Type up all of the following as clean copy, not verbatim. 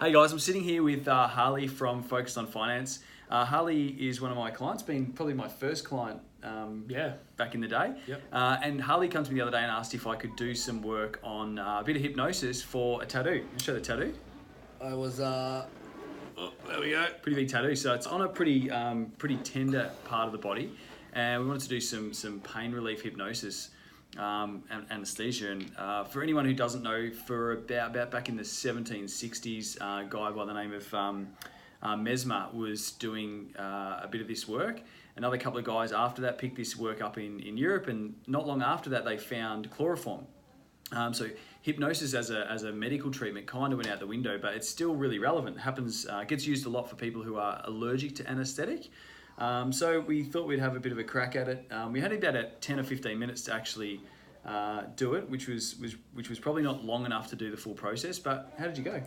Hey guys, I'm sitting here with Harley from Focused on Finance. Harley is one of my clients, been probably my first client back in the day. Yep. And Harley came to me the other day and asked if I could do some work on a bit of hypnosis for a tattoo. Can you show the tattoo? I was, oh, there we go. Pretty big tattoo. So it's on a pretty tender part of the body. And we wanted to do some pain relief hypnosis and anesthesia. And for anyone who doesn't know, for about back in the 1760s, a guy by the name of Mesmer was doing a bit of this work. Another couple of guys after that picked this work up in Europe, and not long after that they found chloroform. So hypnosis as a medical treatment kind of went out the window, but it's still really relevant. It happens, gets used a lot for people who are allergic to anaesthetic. So we thought we'd have a bit of a crack at it. We had about 10 or 15 minutes to actually do it, which was probably not long enough to do the full process. But how did you go?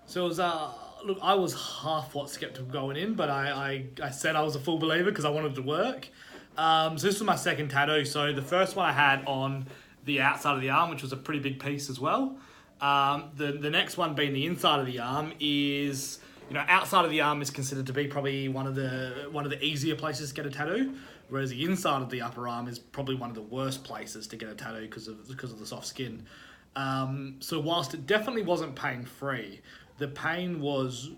So it was, look, I was half skeptical going in, but I said I was a full believer because I wanted to work. So this was my second tattoo. So the first one I had on the outside of the arm, which was a pretty big piece as well. The next one being the inside of the arm is, outside of the arm is considered to be probably one of the easier places to get a tattoo, whereas the inside of the upper arm is probably one of the worst places to get a tattoo because of the soft skin. So whilst it definitely wasn't pain-free, the pain was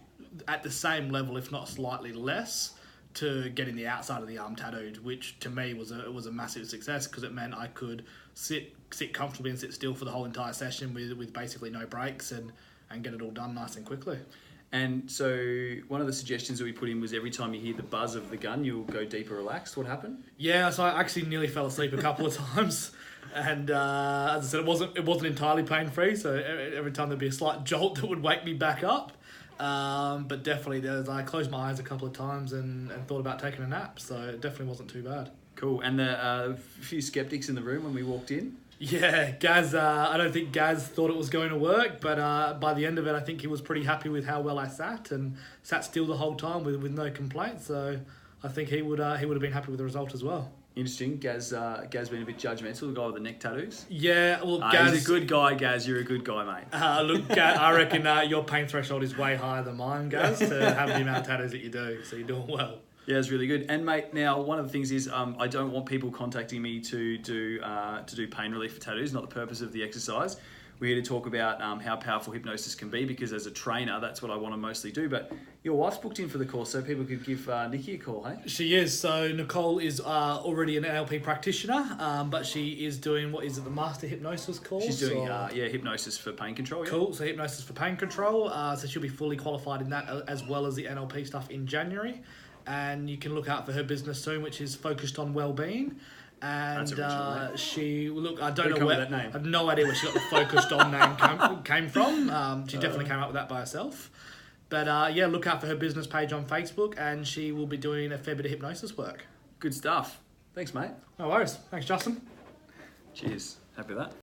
at the same level, if not slightly less, to getting the outside of the arm tattooed, which to me was a massive success because it meant I could sit comfortably and sit still for the whole entire session with basically no breaks and get it all done nice and quickly. And so one of the suggestions that we put in was every time you hear the buzz of the gun, you'll go deeper relaxed. What happened? Yeah, so I actually nearly fell asleep a couple of times. And as I said, it wasn't entirely pain-free, so every time there'd be a slight jolt that would wake me back up. But definitely, I closed my eyes a couple of times and thought about taking a nap, so it definitely wasn't too bad. Cool. And a few skeptics in the room when we walked in? Yeah, Gaz, I don't think Gaz thought it was going to work, but by the end of it, I think he was pretty happy with how well I sat and sat still the whole time with no complaints. So I think he would have been happy with the result as well. Interesting. Gaz been a bit judgmental, the guy with the neck tattoos. Yeah, well, Gaz... He's a good guy, Gaz. You're a good guy, mate. Look, Gaz, I reckon your pain threshold is way higher than mine, Gaz, to have the amount of tattoos that you do, so you're doing well. Yeah, it's really good. And mate, now one of the things is I don't want people contacting me to do pain relief for tattoos, not the purpose of the exercise. We're here to talk about how powerful hypnosis can be, because as a trainer, that's what I want to mostly do. But your wife's booked in for the course, so people could give Nikki a call, hey? She is. So Nicole is already an NLP practitioner, but she is doing, what is it, the Master Hypnosis course? She's doing, hypnosis for pain control. Yeah? Cool, so hypnosis for pain control. So she'll be fully qualified in that, as well as the NLP stuff in January. And you can look out for her business soon, which is Focused on Wellbeing. And she, look, I don't know where, I have no idea where she got the Focused on name came from. She definitely came up with that by herself. But yeah, look out for her business page on Facebook, and she will be doing a fair bit of hypnosis work. Good stuff. Thanks, mate. No worries. Thanks, Justin. Cheers. Happy with that.